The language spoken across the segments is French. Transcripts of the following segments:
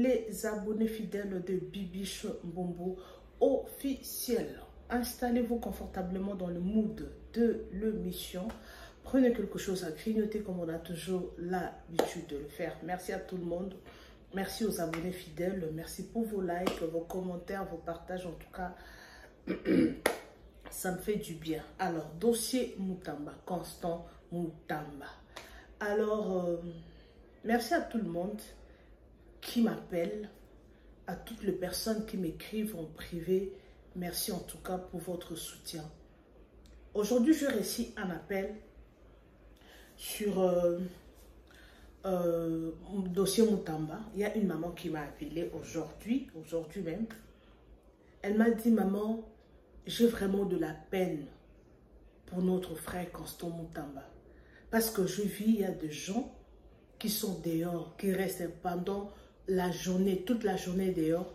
les abonnés fidèles de Bibiche Mbombo officiel. Installez-vous confortablement dans le mood de l'émission. Prenez quelque chose à grignoter comme on a toujours l'habitude de le faire. Merci à tout le monde. Merci aux abonnés fidèles. Merci pour vos likes, vos commentaires, vos partages. En tout cas, ça me fait du bien. Alors, dossier Moutamba, Constant Moutamba. Alors, merci à tout le monde qui m'appelle, à toutes les personnes qui m'écrivent en privé. Merci en tout cas pour votre soutien. Aujourd'hui, je récite un appel sur dossier Moutamba. Il y a une maman qui m'a appelé aujourd'hui même. Elle m'a dit, maman, j'ai vraiment de la peine pour notre frère Constant Moutamba. Parce que je vis, il y a des gens qui sont dehors, qui restent pendant la journée, toute la journée dehors,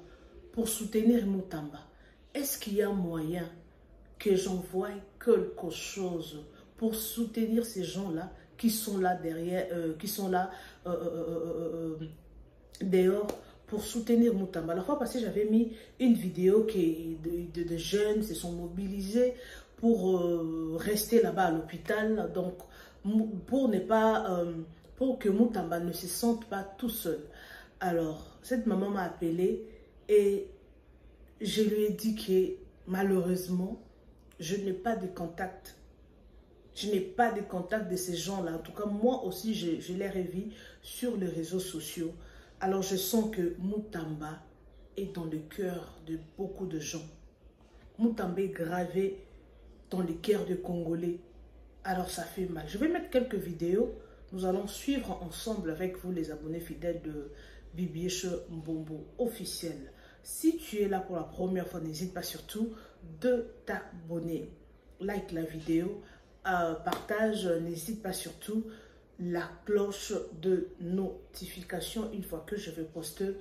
pour soutenir Moutamba. Est-ce qu'il y a moyen que j'envoie quelque chose pour soutenir ces gens-là qui sont là derrière, qui sont là dehors pour soutenir Moutamba? La fois passée, j'avais mis une vidéo qui de jeunes se sont mobilisés pour rester là-bas à l'hôpital, donc pour ne pas, pour que Moutamba ne se sente pas tout seul. Alors, cette maman m'a appelé et je lui ai dit que malheureusement, je n'ai pas de contact. Je n'ai pas de contact de ces gens-là. En tout cas, moi aussi, je les revis sur les réseaux sociaux. Alors, je sens que Moutamba est dans le cœur de beaucoup de gens. Moutamba est gravé dans le cœur des Congolais. Alors, ça fait mal. Je vais mettre quelques vidéos. Nous allons suivre ensemble avec vous, les abonnés fidèles de Bibiche Mbombo officiel. Si tu es là pour la première fois, n'hésite pas surtout de t'abonner. Like la vidéo, partage, n'hésite pas surtout la cloche de notification. Une fois que je vais poster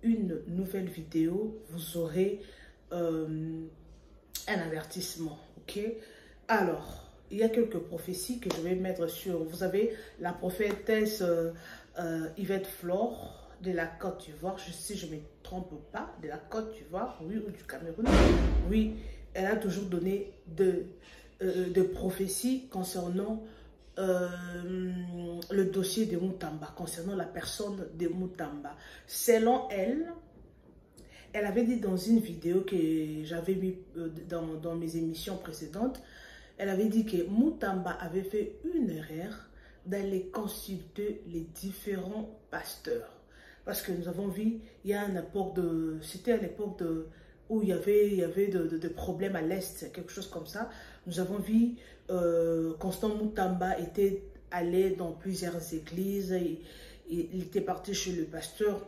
une nouvelle vidéo, vous aurez un avertissement. Ok? Alors, il y a quelques prophéties que je vais mettre sur. Vous avez la prophétesse Yvette Flore de la Côte d'Ivoire, si je ne me trompe pas, de la Côte d'Ivoire, oui, ou du Cameroun. Oui, elle a toujours donné de prophéties concernant le dossier de Moutamba, concernant la personne de Moutamba. Selon elle, elle avait dit dans une vidéo que j'avais mis dans mes émissions précédentes, elle avait dit que Moutamba avait fait une erreur d'aller consulter les différents pasteurs. Parce que nous avons vu, il y a une époque de... C'était à l'époque où il y avait de problèmes à l'Est, quelque chose comme ça. Nous avons vu Constant Moutamba était allé dans plusieurs églises. Il était parti chez le pasteur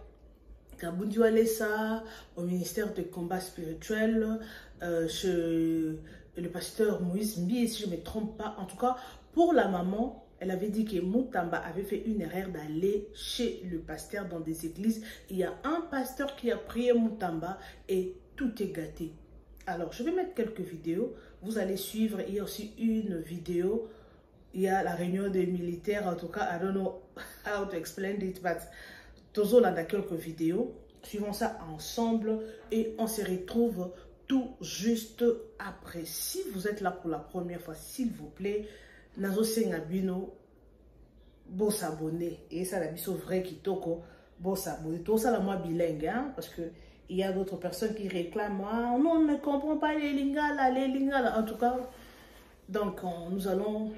Kabundu Alessa, au ministère de combat spirituel, chez le pasteur Moïse Mbi, si je ne me trompe pas. En tout cas, pour la maman, elle avait dit que Moutamba avait fait une erreur d'aller chez le pasteur dans des églises. Il y a un pasteur qui a prié Moutamba et tout est gâté. Alors, je vais mettre quelques vidéos. Vous allez suivre. Il y a aussi une vidéo. Il y a la réunion des militaires. En tout cas, I don't know how to explain it, but toujours là, dans quelques vidéos. Suivons ça ensemble et on se retrouve tout juste après. Si vous êtes là pour la première fois, s'il vous plaît, nazo senga bino bon s'abonner et ça la biso vrai kitoko bon s'abonner. Tout ça la moi bilingue, hein, parce que il y a d'autres personnes qui réclament, ah, non, on ne comprend pas les lingala, en tout cas. Donc nous allons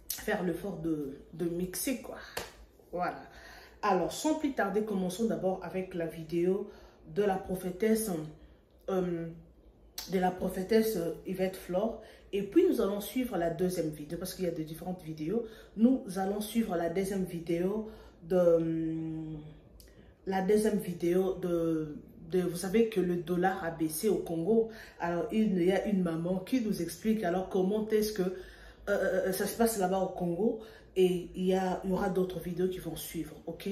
faire l'effort de mixer, quoi. Voilà. Alors sans plus tarder, commençons d'abord avec la vidéo de la prophétesse Yvette Flore. Et puis nous allons suivre la deuxième vidéo, parce qu'il y a de différentes vidéos. Nous allons suivre la deuxième vidéo vous savez que le dollar a baissé au Congo. Alors il y a une maman qui nous explique alors comment est-ce que ça se passe là-bas au Congo. Et il y aura d'autres vidéos qui vont suivre, ok?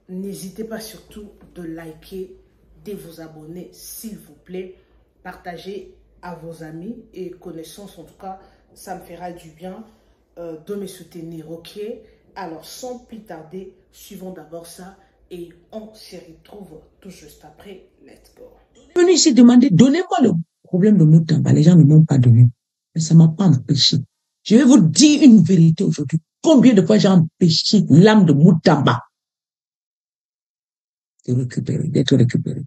N'hésitez pas surtout de liker, de vous abonner, s'il vous plaît. Partagez à vos amis et connaissances, en tout cas, ça me fera du bien de me soutenir, ok? Alors, sans plus tarder, suivons d'abord ça et on se retrouve tout juste après. Let's go. Venu ici demander, donnez-moi le problème de Moutamba. Les gens ne m'ont pas donné. Mais ça ne m'a pas empêché. Je vais vous dire une vérité aujourd'hui. Combien de fois j'ai empêché l'âme de Moutamba d'être récupérée.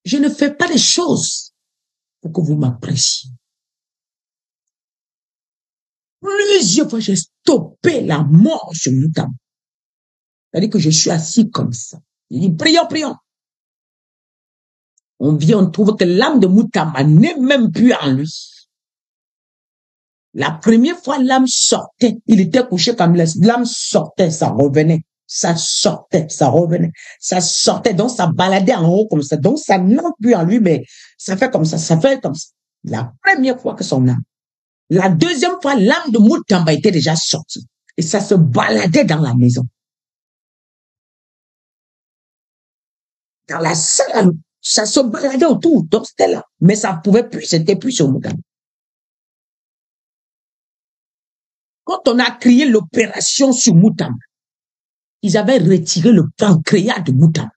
Je ne fais pas les choses pour que vous m'appréciez. Plusieurs fois, j'ai stoppé la mort sur Moutamba. C'est-à-dire que je suis assis comme ça. Il dit, prions, prions. On vient, on trouve que l'âme de Moutamba n'est même plus en lui. La première fois, l'âme sortait. Il était couché comme l'âme sortait, ça revenait. Ça sortait, ça revenait. Ça sortait, donc ça baladait en haut comme ça. Donc ça n'entre plus en lui, mais ça fait comme ça, ça fait comme ça. La première fois que son âme. La deuxième fois, l'âme de Moutamba était déjà sortie. Et ça se baladait dans la maison. Dans la salle, ça se baladait autour. Donc c'était là. Mais ça pouvait plus, c'était plus sur Moutamba. Quand on a créé l'opération sur Moutamba, ils avaient retiré le pancréas de Moutamba.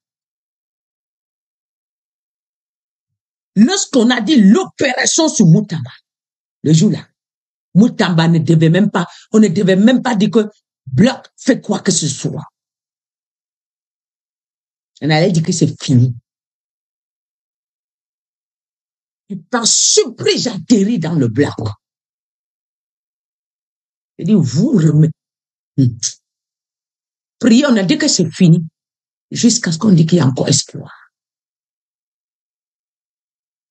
Lorsqu'on a dit l'opération sur Moutamba, le jour-là, Moutamba ne devait même pas, on ne devait même pas dire que Bloc fait quoi que ce soit. On allait dire que c'est fini. Et par surprise, j'atterris dans le Bloc. Je dis, vous remettez. Priez, on a dit que c'est fini. Jusqu'à ce qu'on dise qu'il y a encore espoir.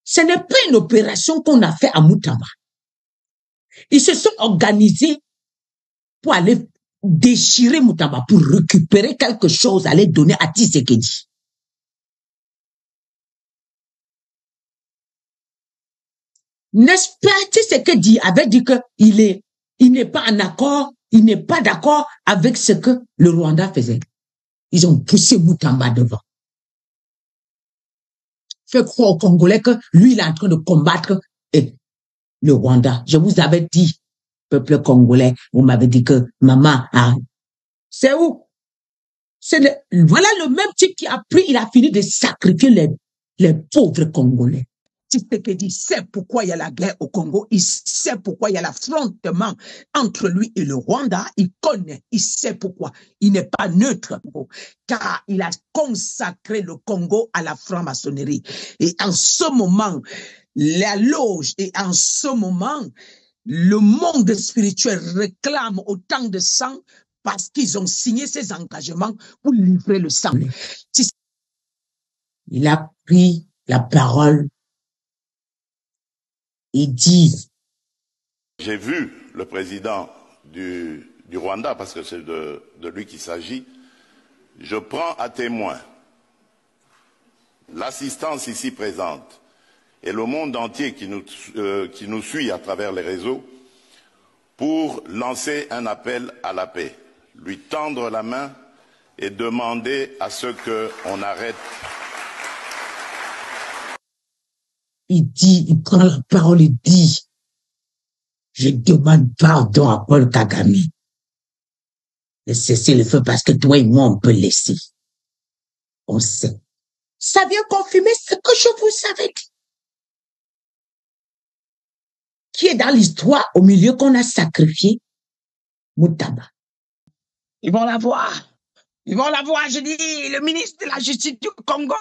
Ce n'est pas une opération qu'on a fait à Moutamba. Ils se sont organisés pour aller déchirer Moutamba, pour récupérer quelque chose, aller donner à Tshisekedi. N'est-ce pas, Tshisekedi avait dit qu'il n'est pas en accord, il n'est pas d'accord avec ce que le Rwanda faisait. Ils ont poussé Moutamba devant. Fait croire aux Congolais que lui, il est en train de combattre le Rwanda. Je vous avais dit, peuple congolais, vous m'avez dit que maman a... C'est où? Voilà le même type qui a pris, il a fini de sacrifier les pauvres Congolais. Tshisekedi sait pourquoi il y a la guerre au Congo, il sait pourquoi il y a l'affrontement entre lui et le Rwanda, il connaît, il sait pourquoi. Il n'est pas neutre, car il a consacré le Congo à la franc-maçonnerie. Et en ce moment, la loge, et en ce moment, le monde spirituel réclame autant de sang parce qu'ils ont signé ces engagements pour livrer le sang. Il a pris la parole et dit. J'ai vu le président du Rwanda, parce que c'est de lui qu'il s'agit. Je prends à témoin l'assistance ici présente et le monde entier qui nous suit à travers les réseaux pour lancer un appel à la paix, lui tendre la main et demander à ce qu'on arrête. Il prend la parole et dit, je demande pardon à Paul Kagame de cesser le feu parce que toi et moi, on peut laisser. On sait. Ça vient confirmer ce que je vous avais dit. Qui est dans l'histoire au milieu qu'on a sacrifié Moutamba. Ils vont la voir. Ils vont la voir, je dis, le ministre de la Justice du Congo,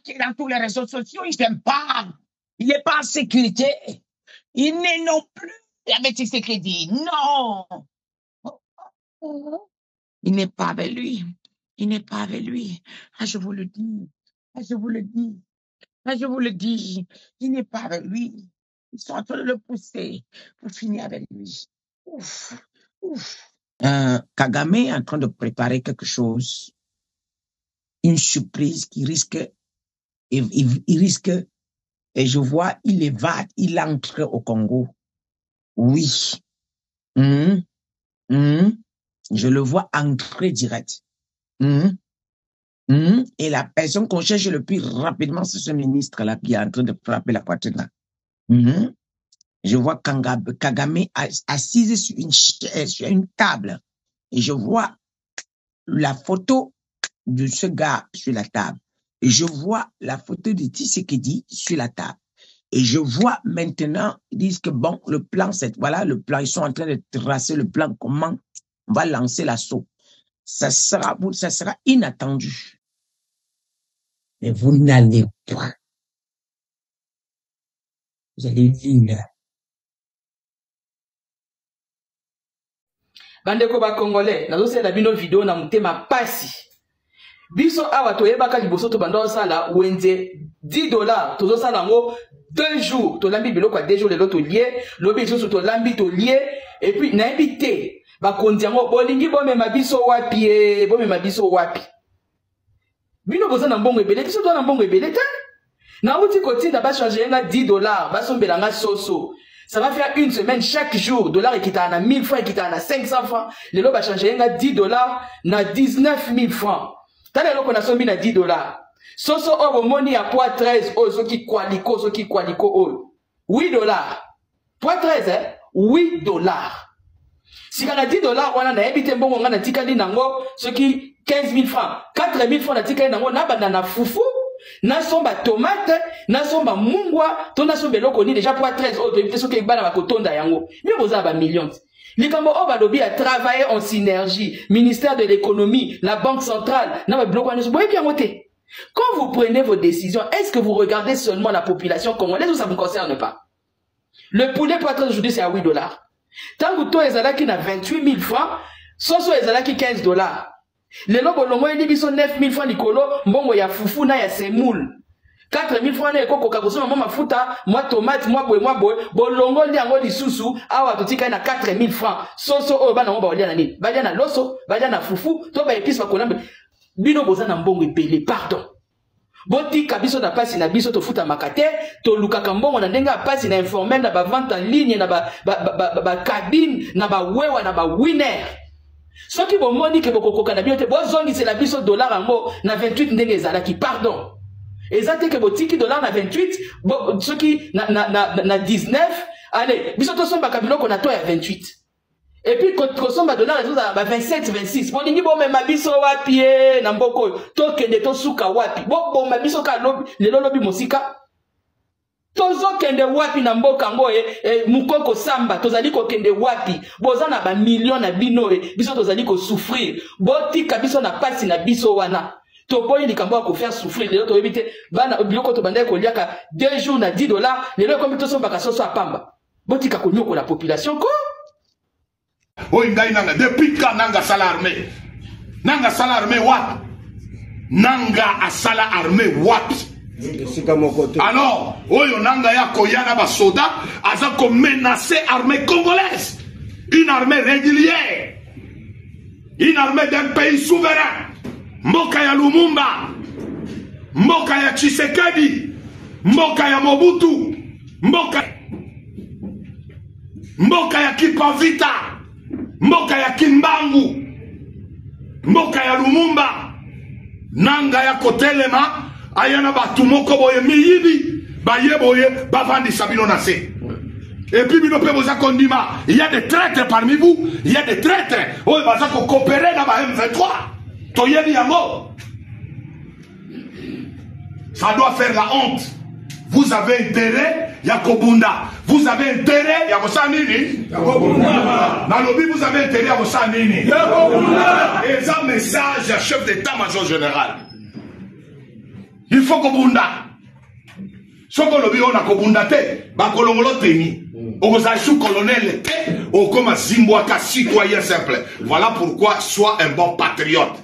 qui est dans tous les réseaux sociaux, il n'aime pas. Il n'est pas en sécurité. Il n'est non plus avec Tshisekedi. Non. Il n'est pas avec lui. Il n'est pas avec lui. Ah, je vous le dis. Ah, je vous le dis. Ah, je vous le dis. Il n'est pas avec lui. Ils sont en train de le pousser pour finir avec lui. Ouf. Ouf. Kagame est en train de préparer quelque chose, une surprise qui risque, il risque, et je vois, il évade, il entre au Congo. Oui. Je le vois entrer direct. Et la personne qu'on cherche le plus rapidement, c'est ce ministre-là qui est en train de frapper la poitrine là. Je vois Kagame assise sur une chaise, sur une table. Et je vois la photo de ce gars sur la table. Et je vois la photo de Tshisekedi sur la table. Et je vois maintenant, ils disent que bon, le plan, c'est, voilà, le plan, ils sont en train de tracer le plan, comment on va lancer l'assaut. Ça sera inattendu. Mais vous n'allez pas. Vous allez vivre. Bandeko ba Congolais, nazo sala bino vidéo na mutema pasi. Biso awa toyebaka liboso to bando sala wenze $10 tozo sala ngo 2 jours to lambi biloko 2 jours lelo to lié lobi so to lambi to lié et puis na ebité ba konzi ngo bolingi bomema biso wapi bomema biso wapi. Bino boza na mbongo ebele biso to na mbongo ebele te. Na uti kotinda ba changer nga $10 ba sombela nga soso. Ça va faire une semaine chaque jour. Dollar qui t'a 1000 francs, qui t'a 500 francs. Les lots va changer $10, na 19 000 francs. T'as les lots qu'on a sombi na $10. Soso au money à poids 13, oh, ce qui qualico, oh. $8. Poids 13, hein? $8. Si on a $10, on a évité bon, on a tikali nango, ce qui 15 000 francs. 4 000 francs, on a tikali nango, na banana foufou. Na somba tomate, na somba mungwa, to na sombe loko ni déjà poids 13 autres, et que bana bakotonda yango. Mieux vous avez millions. Les Kambo Obalobi a travaillé en synergie, ministère de l'économie, la banque centrale, na ba bloc wana, vous voyez bien voter. Quand vous prenez vos décisions, est-ce que vous regardez seulement la population congolaise ou ça vous concerne pas? Le poulet poids 13 aujourd'hui c'est à $8. Tant que toi ezalaki na 28 000 francs, soso ezalaki $15. Les lobes longo et biso 9 000 francs likolo, mbongo ya fufu na ya semoule. 4 000 francs na ekoko kakoso mama mafuta, moi tomate, moi boy, bolongo ndi yango lisusu, awa totika na 4 000 francs. Soso o bana mba olia na nini? Balia na loso, balia na fufu, to ba épice ba kolambe. Bino boza na mbongo ebele, pardon. Boti kabiso na pasi na biso to futa makate, to lukaka mbongo na ndenga pasi na informel na ba vente en ligne na ba cabine na ba wewa na ba winner. Ce qui bon moni que boko kana biote bozongi c'est la biso dollar ango na 28 ndenge ezalaki pardon ezate que botiki dollar na 28 ce qui na 19 allez biso to somba kabiloko na to ya 28 et puis ko somba dollar ezoza ba 27 26 bolingi bo mema biso wapi na mboko to kende to suka wapi bo ma biso ka lobi lelo lobi mosika tozo kende wapi na mboka ngo mukoko samba tozali ko kende wapi boza na ba million na bino biso tozali ko souffrir boti kabiso na pasi na biso wana to boyi likambo ko faire souffrir lelo to ebite bana biloko to bandai ko liaka 2 jours na $10 lelo comme to somba ka soso apamba boti ka konyoko la population ko o ngai nanga depuis quand nanga sala armée wapi nanga asala armée wapi. Alors, oyo nanga ya koyana ba soda aza ko menacer armée congolaise, une armée régulière, une armée d'un pays souverain. Mboka ya Lumumba, mboka ya Tshisekedi, mboka ya Mobutu, mboka ya Kipavita, mboka ya Kimbangu, mboka ya Lumumba, nanga ya kotelema ayana batu moko boye miyibi baye boye bavandi sabino na se. Et puis bino pe boza kondima, il y a des traîtres parmi vous, il y a des traîtres oye baza ko coopérer na ba M23 toyebi yango. Ça doit faire la honte. Vous avez intérêt ya kobunda, vous avez intérêt ya kosa nini ya kobunda nalobi, vous avez intérêt ya kosa nini ya kobunda. Et ça message à chef d'état-major général. Il faut kobunda. Soko lobi on a kobunda te, ba kolongolo teni. Oza sous colonel te, o comme Zimbabwe citoyen simple. Voilà pourquoi sois un bon patriote.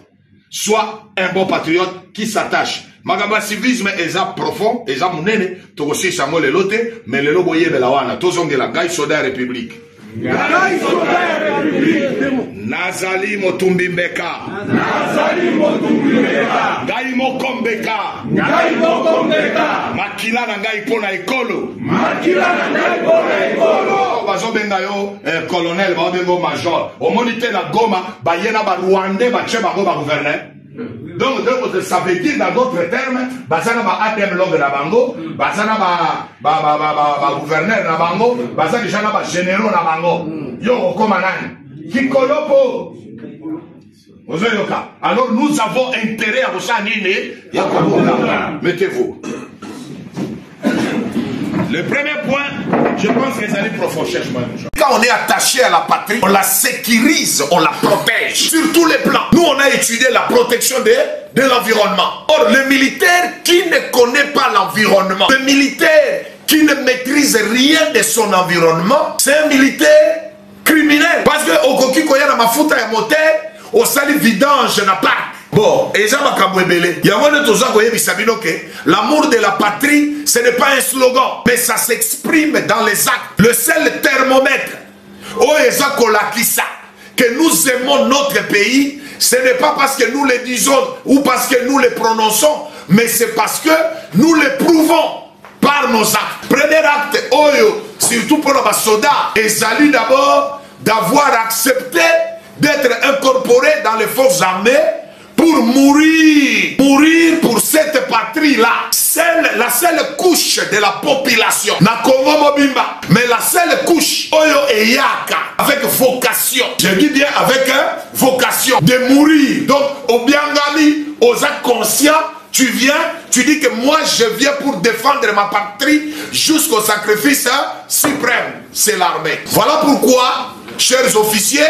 Sois un bon patriote qui s'attache. Magamba civisme eza profond, eza munene, to aussi samo le lote, mais le lobo yebe la wana, to zonge la gai soda république. Gai soda république. Nazali Motumbi Mbeka. Nazali Motumbi Mbeka. Gai Mokombeka. Gai Mokombeka. Makila na ngai pona ekolo. Makila na ngai pona ekolo. Bazo benga yo colonel, ba bengo major. O monite na Goma, ba yena ba Rwandais ba tche ba go ba gouverneur. Donc ça veut dire dans d'autres termes, basana ba ATM log na bango, basana ba gouverneur na bango, basana déjà na ba généraux na bango. Yo koma nani? Kikolopo. Alors nous avons intérêt à vous chaniner. Mettez-vous. Le premier point, je pense que c'est un profond changement. Quand on est attaché à la patrie, on la sécurise, on la protège sur tous les plans. Nous, on a étudié la protection de l'environnement. Or, le militaire qui ne connaît pas l'environnement, le militaire qui ne maîtrise rien de son environnement, c'est un militaire criminel. Parce que au Koki Koya na mafuta ya moteur, au sali vidange n'a pas. Bon, et ça va il y a un l'amour de la patrie, ce n'est pas un slogan, mais ça s'exprime dans les actes. Le seul thermomètre, que nous aimons notre pays, ce n'est pas parce que nous le disons ou parce que nous le prononçons, mais c'est parce que nous le prouvons par nos actes. Premier acte, surtout pour nos soldats, et salut d'abord d'avoir accepté d'être incorporé dans les forces armées pour mourir pour cette patrie-là. La seule couche de la population, na Congo Mobimba, mais la seule couche, Oyo et Yaka, avec vocation, je dis bien avec vocation, de mourir. Donc, au Biangami, aux actes conscients, tu viens, tu dis que moi je viens pour défendre ma patrie jusqu'au sacrifice suprême, c'est l'armée. Voilà pourquoi, chers officiers,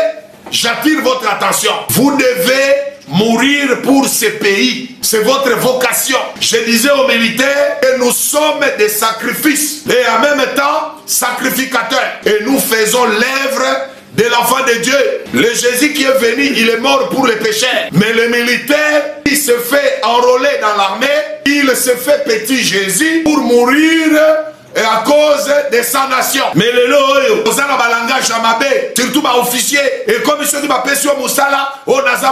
j'attire votre attention. Vous devez mourir pour ce pays. C'est votre vocation. Je disais aux militaires que nous sommes des sacrifices et en même temps sacrificateurs. Et nous faisons l'œuvre de l'enfant de Dieu. Le Jésus qui est venu, il est mort pour les pécheurs. Mais le militaire, il se fait enrôler dans l'armée, il se fait petit Jésus pour mourir et à cause de sa nation. Mais le loyo, on a un langage à mabé, surtout les officiers, et comme ils sont dit, on a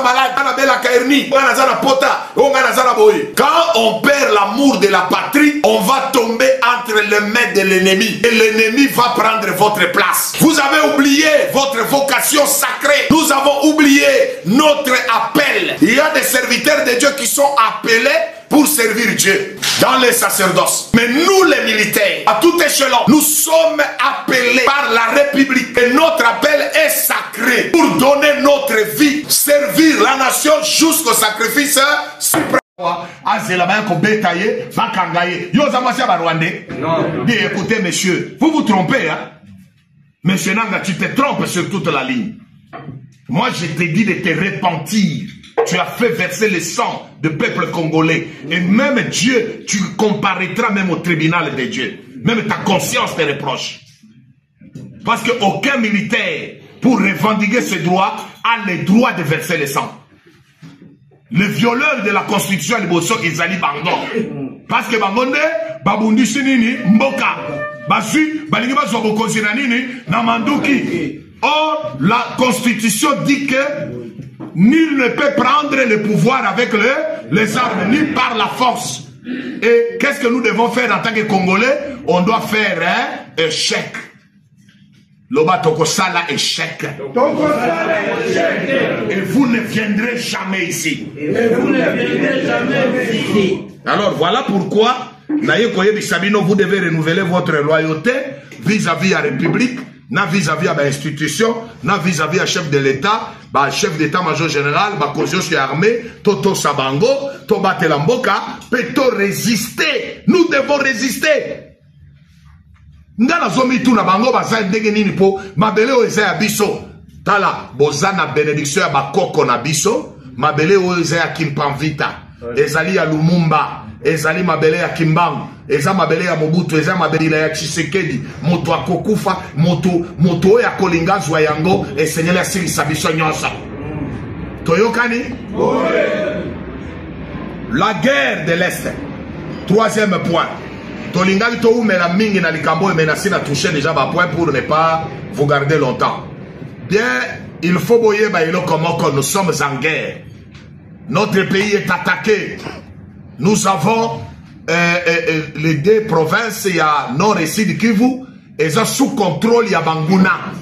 malade, on a la caernie, on a la pota, on a la boy. Quand on perd l'amour de la patrie, on va tomber entre les mains de l'ennemi. Et l'ennemi va prendre votre place. Vous avez oublié votre vocation sacrée. Nous avons oublié notre appel. Il y a des serviteurs de Dieu qui sont appelés pour servir Dieu dans les sacerdoces. Mais nous les militaires, à tout échelon, nous sommes appelés par la République et notre appel est sacré pour donner notre vie, servir la nation jusqu'au sacrifice suprême. Écoutez monsieur, vous vous trompez hein? Monsieur Nanga, tu te trompes sur toute la ligne. Moi je te dis de te repentir. Tu as fait verser le sang du peuple congolais. Et même Dieu, tu comparaîtras même au tribunal de Dieu. Même ta conscience te reproche. Parce qu'aucun militaire, pour revendiquer ce droit, a le droit de verser le sang. Le violeur de la constitution, les bossons, ils allaient Bango. Parce que Bangonde, Babundi Sinini, Mboka, Basu, Balingi Bazoko Zinanini, Namanduki. Or, la constitution dit que nul ne peut prendre le pouvoir avec les armes, ni par la force. Et qu'est-ce que nous devons faire en tant que Congolais? On doit faire un chèque. Loba Tokosala échec. Et vous ne viendrez jamais ici. Alors voilà pourquoi, vous devez renouveler votre loyauté vis-à-vis de la République, vis-à-vis de l'institution, vis-à-vis du chef de l'État, chef d'état-major général, caution sur l'armée, Toto Sabango, Toba Telamboka, peut-on résister? Nous devons résister. Ndana zomi tu na bango baza ndenge nini po mabele o eza ya biso tala bozana bénédiction ya bakoko na biso mabele o eza ya Kimpamvita ezali ya Lumumba ezali mabele ya Kimbangu eza mabele ya Mobutu eza mabele ya Tshisekedi moto akokufa moto ya kolingazwa yango esenyela silisa biso nyonso toyokani la guerre de l'Est. Troisième point. Tolingaki to umela mingi na likambo menacé na toucher déjà ba point pour ne pas vous garder longtemps. Bien, il faut boyer ba ilo comment que nous sommes en guerre. Notre pays est attaqué. Nous avons les deux provinces, il y a Nord et Sud Kivu, et ça sous contrôle il y a Banguna.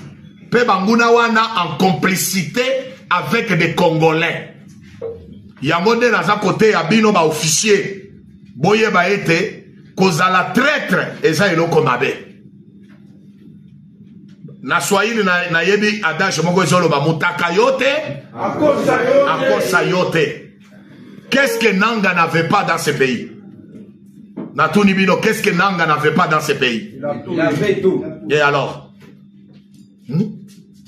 Pe Banguna wana en complicité avec des Congolais. Il y a monde dans un côté à bino ba officier. Boyer ba été cause à la traître et ça il est comme abbé. Na Swahili na yebi adage moko ezoloba mutaka yote akosa yote. Qu'est-ce que Nanga n'avait pas dans ce pays? Natuni Bino, qu'est-ce que Nanga n'avait pas dans ce pays? Il avait tout. Et alors?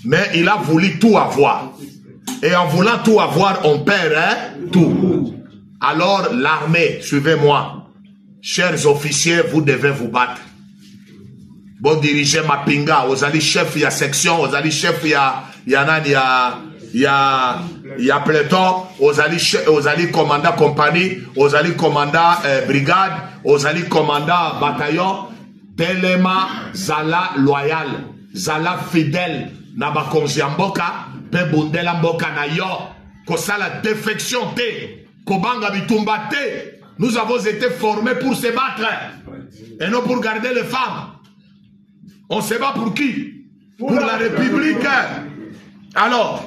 Mais il a voulu tout avoir. Et en voulant tout avoir, on perd tout. Alors l'armée, suivez-moi. Chers officiers, vous devez vous battre. Bon diriger Mapinga, vous allez chef, il y a section, vous allez chef, il y a peloton, vous allez commandant compagnie, vous allez commandant brigade, vous allez commandant bataillon, tellement zala loyal, zala fidèle, na bakonzi mboka, pe bundela mboka na yo, ko sala défection te, ko banga bitumba te. Nous avons été formés pour se battre et non pour garder les femmes. On se bat pour qui? Pour la République. Alors,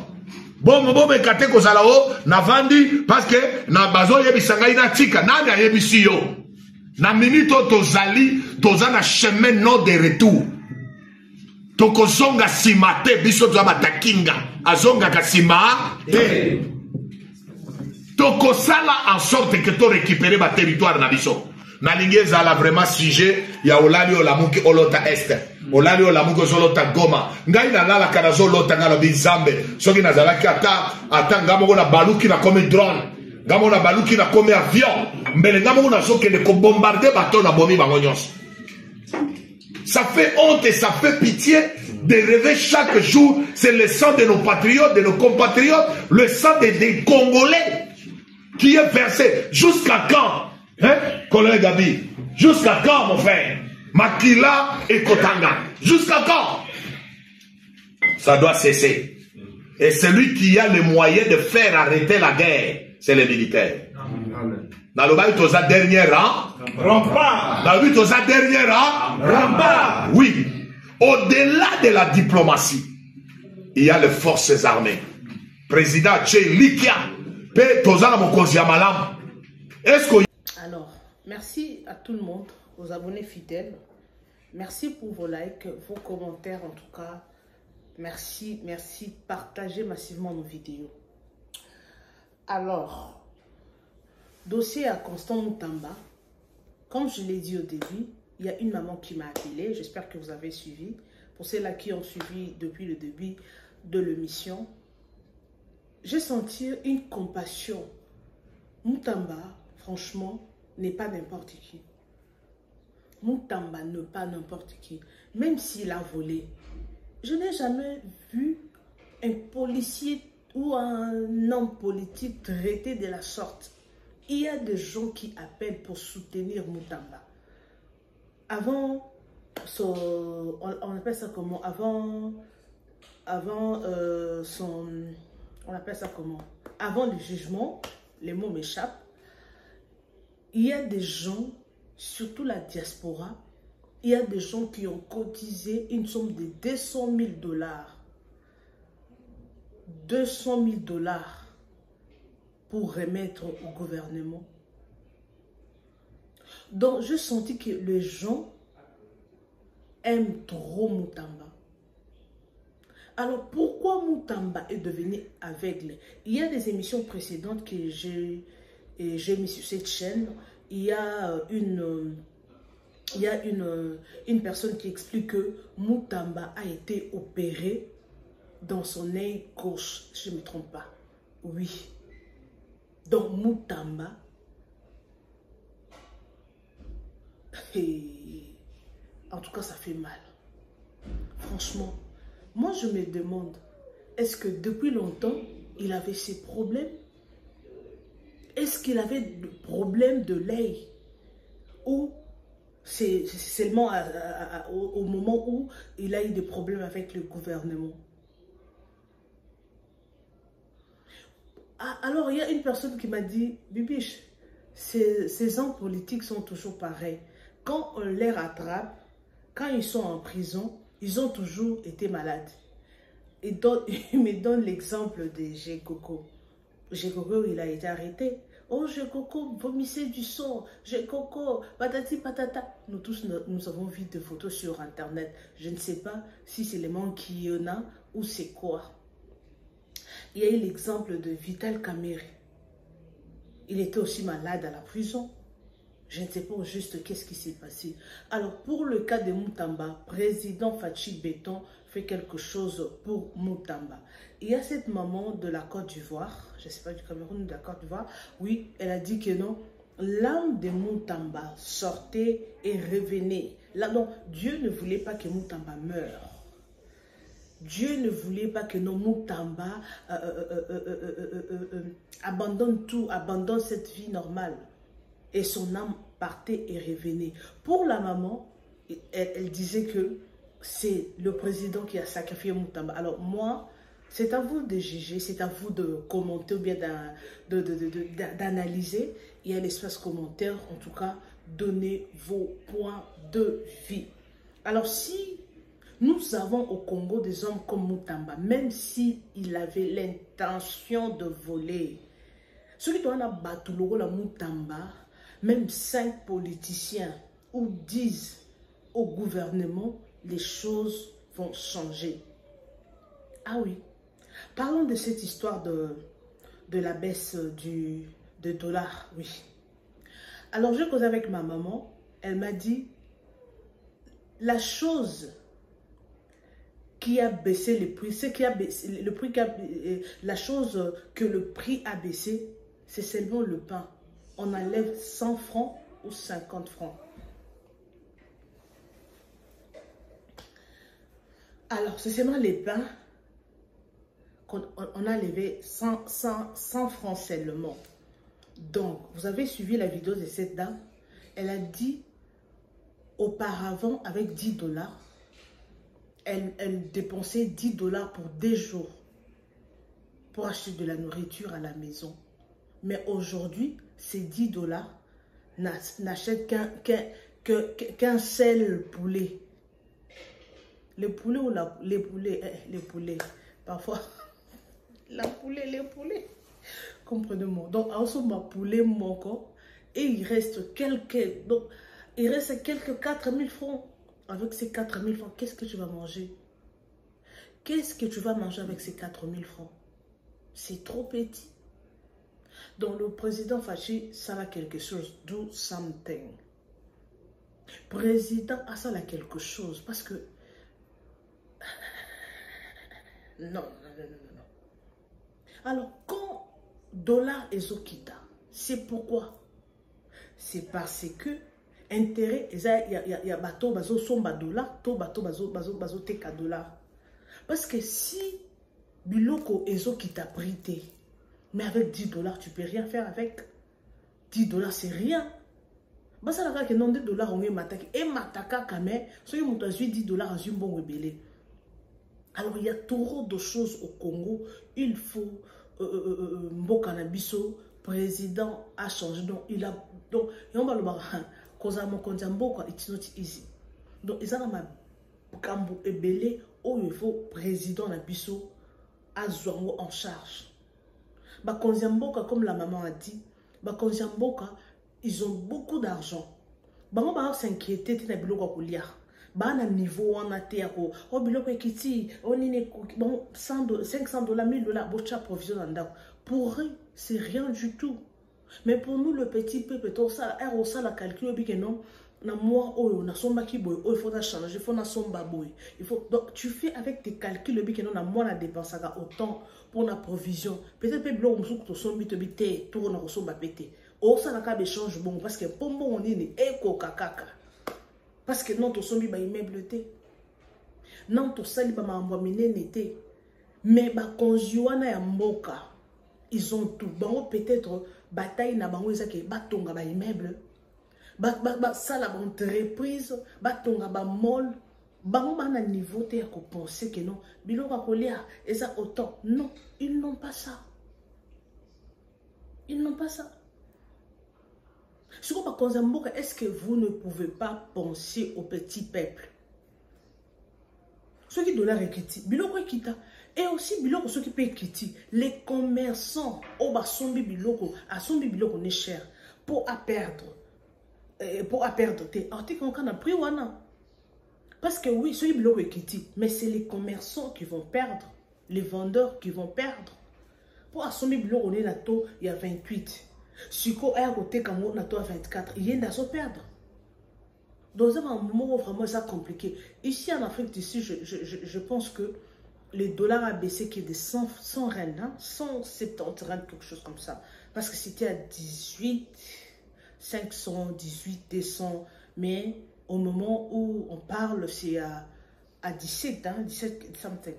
bon, mais kate ko zalao na vandi parce que na bazo yebisanga ina tika nani ayebisi yo. Na minute tozali toza na chemin non de retour. Toko zonga simate biso to batakinga azonga kasima te. Toko sala en sorte que to récupérer ba territoire na biso. Na lingeza la vraiment sujet ya olali olamuki olota est. Olali olamuki olota Goma. Ngai na lala kana zolota ngalo bizambe. Soki na zalaki ata ngamo na baluki na comme drone. Ngamo na baluki na comme avion. Mbele ngamo na soki de ko bombarder bateau na bomi bango nyonso. Ça fait honte et ça fait pitié de rêver chaque jour. C'est le sang de nos patriotes, de nos compatriotes, le sang des Congolais qui est versé. Jusqu'à quand? Hein, collègue Gabi? Jusqu'à quand, mon frère? Makila et Kotanga. Jusqu'à quand? Ça doit cesser. Et celui qui a les moyens de faire arrêter la guerre, c'est les militaires. Dans le bail, toza dernière rempart. Dans le toza dernière rempart. Oui. Au-delà de la diplomatie, il y a les forces armées. Président Tché Likia, Pe toza na mokonzi ya malamu. Est-ce que... Alors, merci à tout le monde, aux abonnés fidèles. Merci pour vos likes, vos commentaires en tout cas. Merci, merci. Partagez massivement nos vidéos. Alors, dossier à Constant Mutamba. Comme je l'ai dit au début, il y a une maman qui m'a appelé. J'espère que vous avez suivi. Pour ceux-là qui ont suivi depuis le début de l'émission, j'ai senti une compassion. Mutamba, franchement, n'est pas n'importe qui. Mutamba n'est pas n'importe qui. Même s'il a volé, je n'ai jamais vu un policier ou un homme politique traité de la sorte. Il y a des gens qui appellent pour soutenir Mutamba. Avant, on appelle ça comment? On appelle ça comment? Avant le jugement, les mots m'échappent. Il y a des gens, surtout la diaspora, il y a des gens qui ont cotisé une somme de 200 000 $. 200 000 $ pour remettre au gouvernement. Donc, je sentis que les gens aiment trop Mutamba. Alors, pourquoi Mutamba est devenu aveugle? Il y a des émissions précédentes que j'ai mis sur cette chaîne. Il y a une personne qui explique que Mutamba a été opéré dans son œil gauche, si je ne me trompe pas. Oui. Donc, Mutamba, en tout cas, ça fait mal. Franchement, moi, je me demande, est-ce que depuis longtemps, il avait ces problèmes? Est-ce qu'il avait des problèmes de l'œil? Ou c'est seulement au moment où il a eu des problèmes avec le gouvernement? Alors, il y a une personne qui m'a dit, Bibiche, ces hommes politiques sont toujours pareils. Quand on les rattrape, quand ils sont en prison, ils ont toujours été malades. Il me donne l'exemple de Gekoko. Gekoko, il a été arrêté. Oh, j'ai coco, vomissez du sang. J'ai coco, patati patata. Nous tous, nous avons vu des photos sur Internet. Je ne sais pas si c'est les gens qui y en a ou c'est quoi. Il y a eu l'exemple de Vital Kamerhe. Il était aussi malade à la prison. Je ne sais pas juste qu'est-ce qui s'est passé. Alors, pour le cas de Moutamba, président Fachi Béton fait quelque chose pour Moutamba. Il y a cette maman de la Côte d'Ivoire, je ne sais pas du Cameroun ou de la Côte d'Ivoire, oui, elle a dit que non, l'âme de Moutamba sortait et revenait. Là, non, Dieu ne voulait pas que Moutamba meure. Dieu ne voulait pas que nos Moutamba abandonne tout, abandonne cette vie normale. Et son âme partait et revenait. Pour la maman, elle disait que c'est le président qui a sacrifié Moutamba. Alors moi, c'est à vous de juger, c'est à vous de commenter ou bien d'analyser. Il y a l'espace commentaire, en tout cas, donnez vos points de vue. Alors si nous avons au Congo des hommes comme Moutamba, même s'il avait l'intention de voler, ceux qui doivent battre la Moutamba, même 5 politiciens ou disent au gouvernement, les choses vont changer. Ah oui, parlons de cette histoire de la baisse de dollar, oui. Alors je causais avec ma maman, elle m'a dit, la chose qui a baissé le prix, la chose que le prix a baissé, c'est seulement le pain. On enlève 100 francs ou 50 francs. Alors, c'est seulement les pains qu'on a enlevé 100 francs seulement. Donc, vous avez suivi la vidéo de cette dame. Elle a dit, auparavant, avec 10 $, elle dépensait 10 $ pour des jours pour acheter de la nourriture à la maison. Mais aujourd'hui, ces 10 $ n'achètent qu'un seul poulet. Le poulet ou les poulets, parfois, les poulets, comprenez-moi. Donc, ensemble, poulet manquant, et il reste quelques 4 000 francs. Avec ces 4 000 francs, qu'est-ce que tu vas manger? Qu'est-ce que tu vas manger avec ces 4 000 francs? C'est trop petit. Donc, le président Fachi, ça a quelque chose. Do something. Président, ça a quelque chose. Parce que... Non. Alors, quand dollar et zokita, c'est pourquoi? C'est parce que intérêt, il y a bateau, bazo, somba dollar, to bateau, bazo, teka dollar. Parce que si biloko et zokita prité, mais avec 10 $, tu ne peux rien faire avec. 10 $, c'est rien. Bah, ça n'a que non de dollars, on est mataka. Et mataka, quand même, si on a 10 $, à un bon rebellé. Alors, il y a trop de choses au Congo. Il faut. Mbokanabiso, président a changé. Donc, il a. Donc, on va le voir. Cause à mon compte, it's not easy. Donc, ils ont ma Kambo rebellé. Où il faut président Nabiso à Zouango en charge. Bakonziamboka, comme la maman a dit, Bakonziamboka, ils ont beaucoup d'argent. On va s'inquiéter de biloko kolia. Ba na niveau on a té ko o biloko ekiti on est bon 500 $, 1000 $, bocha provision ndako. Pour eux, c'est rien du tout. Mais pour nous le petit peuple tout ça la calcul bi que non na moi oh na somba ki boy oh il faut changer, il faut na somba boy. Il faut donc tu fais avec tes calculs bi que non na moi la dépense autant pour la provision. Peut-être que blog musuku to sombi to bité tout na somba pété. Oh ça na ka échange bon parce que pombo on est eko kakaka. Parce que non to sombi ba immeuble té. Non to sali ba ma minene té. Mais ba konjuana ya mboka. Ils ont tout. Bon peut-être bataille na bango ezake batonga ba immeuble. Ça la entreprise batonga ba mall. Bango bana niveau té ko penser que non biloko kolia et ça autant. Non, ils n'ont pas ça. Ils n'ont pas ça. Est-ce que vous ne pouvez pas penser au petit peuple? Ceux qui dollars ekiti, biloko ekita, Et aussi, biloko, ceux qui payent kiti, les commerçants, au bas, sombi biloko, à sombi biloko n'est cher, pour à perdre, t'es articles qu'on a pris, wana. Parce que oui, ceux qui biloko est kiti, mais c'est les commerçants qui vont perdre, les vendeurs qui vont perdre. Pour à sombi biloko, on est là, il y a 28. Si on est à côté, quand on a 24, il y a à perdre. Dans un moment où vraiment c'est compliqué. Ici en Afrique, ici, je pense que le dollar a baissé qui est de 100 rand, hein, 170 rand, quelque chose comme ça. Parce que c'était à 18, 500, 18, 200. Mais au moment où on parle, c'est à 17, hein, 17 something.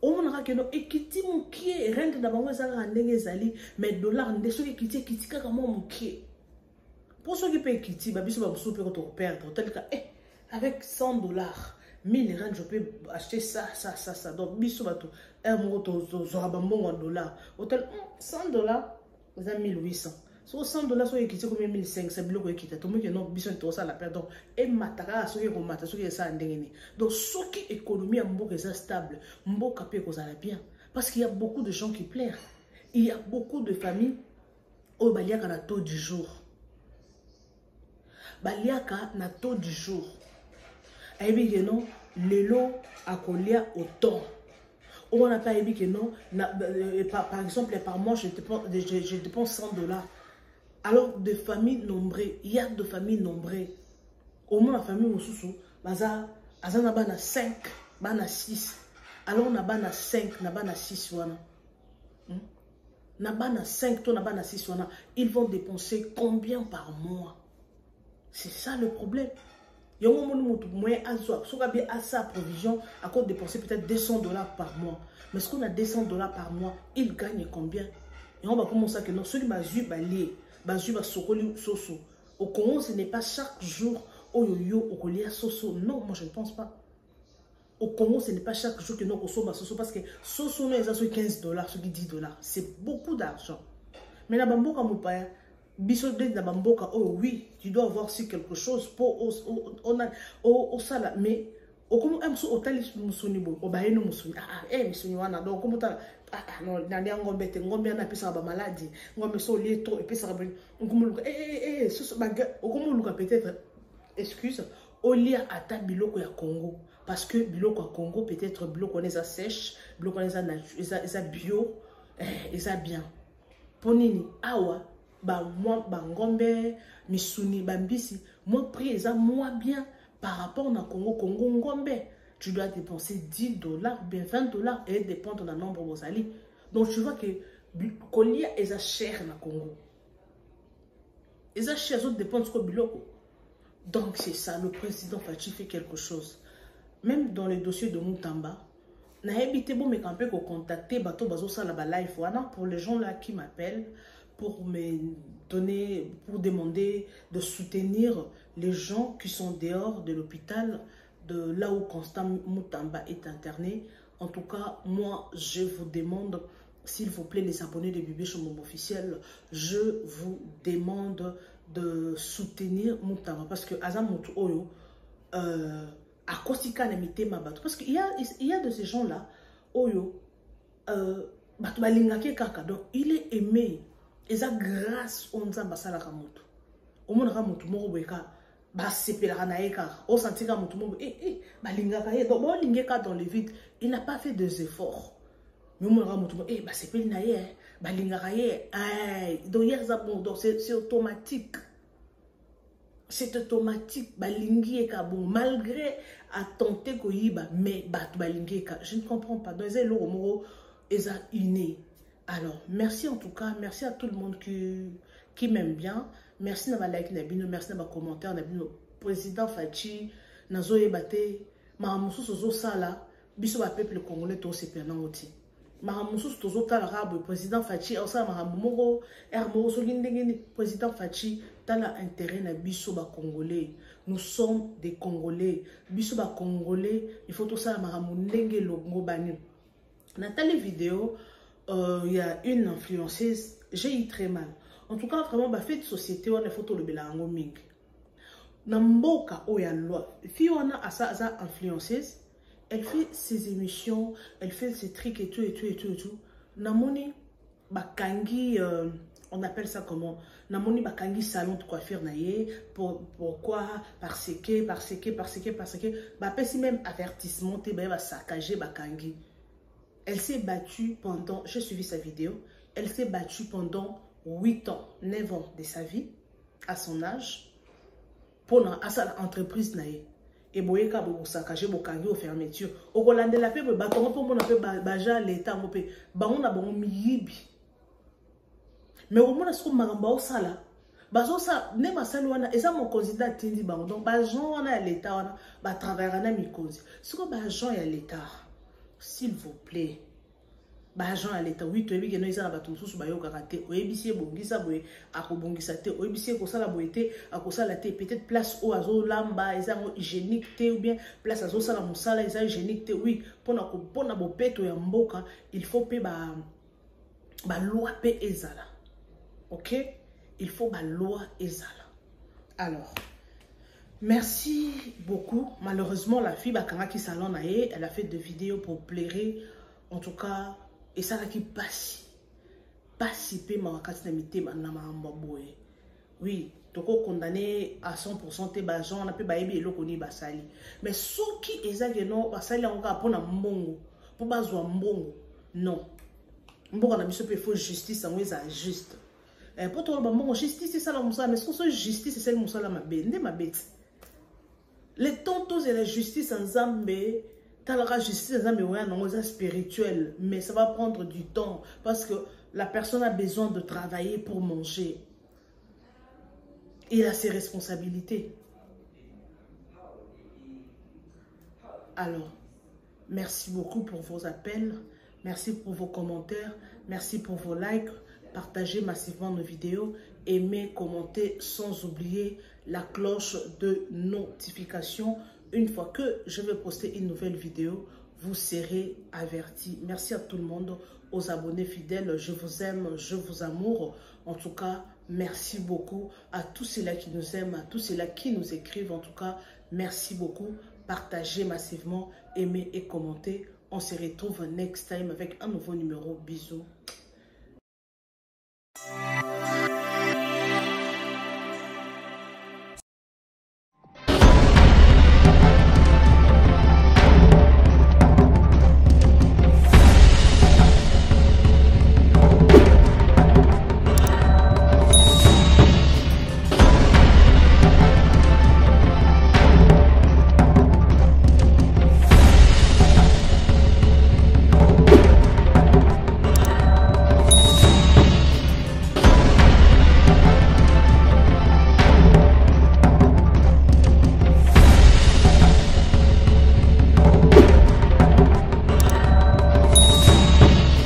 On a que no ekiti mukie rente na bango za ndenge ezali mais dollar ndeso ekiti kaka mo mukie. Pour ceux qui payent kiti ba biso ba muso pe ko perdre tel cas avec 100 dollars 1000 rand je peux acheter ça donc biso ba to un moto zo ba mbongo dollar hôtel 100 dollars za 1800. So 100 dollars so ekiti comme 1500 biloko ekita to moke no biso to ça la perdre donc et mataka so ko mata so ça ndengeni donc ce qui économie en mboka est stable mboka pe ko ça bien parce qu'il y a beaucoup de gens qui pleurent, il y a beaucoup de familles au baliaka na taux du jour baliaka na taux du jour aibi que non lelo akolia autant. On n'a pas dit que non, par exemple, par mois, je dépense 100 dollars. Alors, de familles nombreuses, il y a de familles nombreuses. Au moins, la famille Moussoussou, Baza, Azana Bana 5, Bana 6. Alors, on a Bana 5, na Bana 6, na Bana 5, na Bana 6, ils vont dépenser combien par mois? C'est ça le problème. Il y a un moment où il a sa provision, à cause de dépenser peut-être 200 dollars par mois. Mais ce qu'on a 200 dollars par mois, il gagne combien? Et on va commencer à que non, celui qui va lier. Au Congo, ce n'est pas chaque jour au yo au colia soso. Non, moi je ne pense pas. Au Congo, ce n'est pas chaque jour que nous consommons soso parce que soso nous est 15 dollars, ce qui 10 dollars. C'est beaucoup d'argent. Mais la bamboka moupaya, biso de la bamboka, oh oui, tu dois avoir si quelque chose pour au sala. Mais au Congo, on a au tali musunibo, au baïno musuni. Musuniwana, donc comment non, ngombe te ngombe na pesa ba maladie ngombe so lié trop et pesa ba ngomuluka so baga ngomuluka peut-être excuse au lia ata biloko ya Congo parce que biloko ya Congo peut-être biloko on eza sèche biloko on eza bio eza bien ponini awa ba moi ba ngombe misuni bambisi moi prix eza moi bien par rapport na Congo ngombe. Tu dois dépenser 10 dollars, bien 20 dollars et dépendre du nombre de Ali. Donc tu vois que Kolia est cher dans le Congo. Ils sont chers, ils dépendent de Biloko. Donc c'est ça, le président Fachi fait quelque chose. Même dans les dossiers de Moutamba, n'a habité bon mais quand peut contacter bateau bazo ça la live pour les gens là qui m'appellent pour me donner, pour demander de soutenir les gens qui sont dehors de l'hôpital. De là où Constant Moutamba est interné. En tout cas, moi, je vous demande, s'il vous plaît, les abonnés de Bibé Chomom officiel, je vous demande de soutenir Moutamba. Parce que Azam Moutou Oyo, à Kosika Nemite Mabato. Parce qu'il y a de ces gens-là, Oyo, donc il est aimé. Et ça, grâce au Nzamba Salaka Moutou. Au monde Ramoutou Morobeka. Bah c'est au sentir donc dans le vide il n'a pas fait des efforts mais bah c'est donc c'est automatique malgré à tenter mais je ne comprends pas donc alors merci en tout cas, merci à tout le monde qui m'aime bien. Merci de like, merci de commentaire, président Fachi, Nazo Ebate, Mahamoussou Sozo Sala, Biso peuple congolais, tout c'est perdant aussi. Mahamoussou Sozo Tala, président Fachi, Osa Mahamouro, Hermo Solindengeni, président Fachi, Tala intérêt na Biso congolais. Nous sommes des Congolais. Biso congolais, il faut tout ça, Mahamundenge Longo Bani. Dans telle vidéo, il y a une influenceuse, j'ai eu très mal. En tout cas, vraiment, fait de société, on a photo de Belango Ming. Namboka Oya loi. Fi on a asa influenceuse, Elle fait ses émissions, elle fait ses trucs et tout. Namoni, bakangi, on appelle ça comment? Namoni bakangi salon de coiffure naïe. Pourquoi? Parce que. Bah, si même avertissement, tu vas saccager bakangi. Elle s'est battue pendant, j'ai suivi sa vidéo, elle s'est battue pendant 8 ans, 9 ans de sa vie, à son âge, pour sa entreprise naïe. Et boyeka bo sakaje bo kangi au fermeture o kolande la pe ba tongo po mona pe baja l'état mo pe ba on a bon miyibi mais au mona sko magamba o sala bazo sa ne masali wana eza mon candidat tindi bango donc ba gens wana ya l'état wana ba travailler na mikozi siko ba gens ya l'état s'il vous plaît ba gens à l'état oui to ebike no isa na bato mususu ba yoka te oyebisie bongisa boye akobongisa te oyebisie ko sala boye te akosala te peut-être place o azo lamba eza hygiénique te ou bien place azo sala musala eza hygiénique te oui pona bo peto ya mboka il faut pe ba loi pe ezala. OK, il faut ba loi ezala. Alors merci beaucoup. Malheureusement la fille bakanga ki salon na ye, elle a fait des vidéos pour plairer en tout cas. Et ça qui passe pe mawakati na mitema na mahamba boye. Oui, toko condamné à 100% te ba gens na pe ba yebi eloko ni basali. Mais soki ezake no basali encore pona mbongo, po bazwa mbongo. Non. Mbongo na biso pe faut justice en eza juste. Pour toi ba mbongo justice c'est ça la musala, mais ce que justice c'est celle musala mabe, ndé mabeti. Les tontos et la justice en Zambé la justice spirituelle, mais ça va prendre du temps parce que la personne a besoin de travailler pour manger. Il a ses responsabilités. Alors, merci beaucoup pour vos appels, merci pour vos commentaires, merci pour vos likes, partagez massivement nos vidéos, aimez, commentez, sans oublier la cloche de notification. Une fois que je vais poster une nouvelle vidéo, vous serez avertis. Merci à tout le monde, aux abonnés fidèles. Je vous aime, je vous amoure. En tout cas, merci beaucoup à tous ceux-là qui nous aiment, à tous ceux-là qui nous écrivent. En tout cas, merci beaucoup. Partagez massivement, aimez et commentez. On se retrouve next time avec un nouveau numéro. Bisous.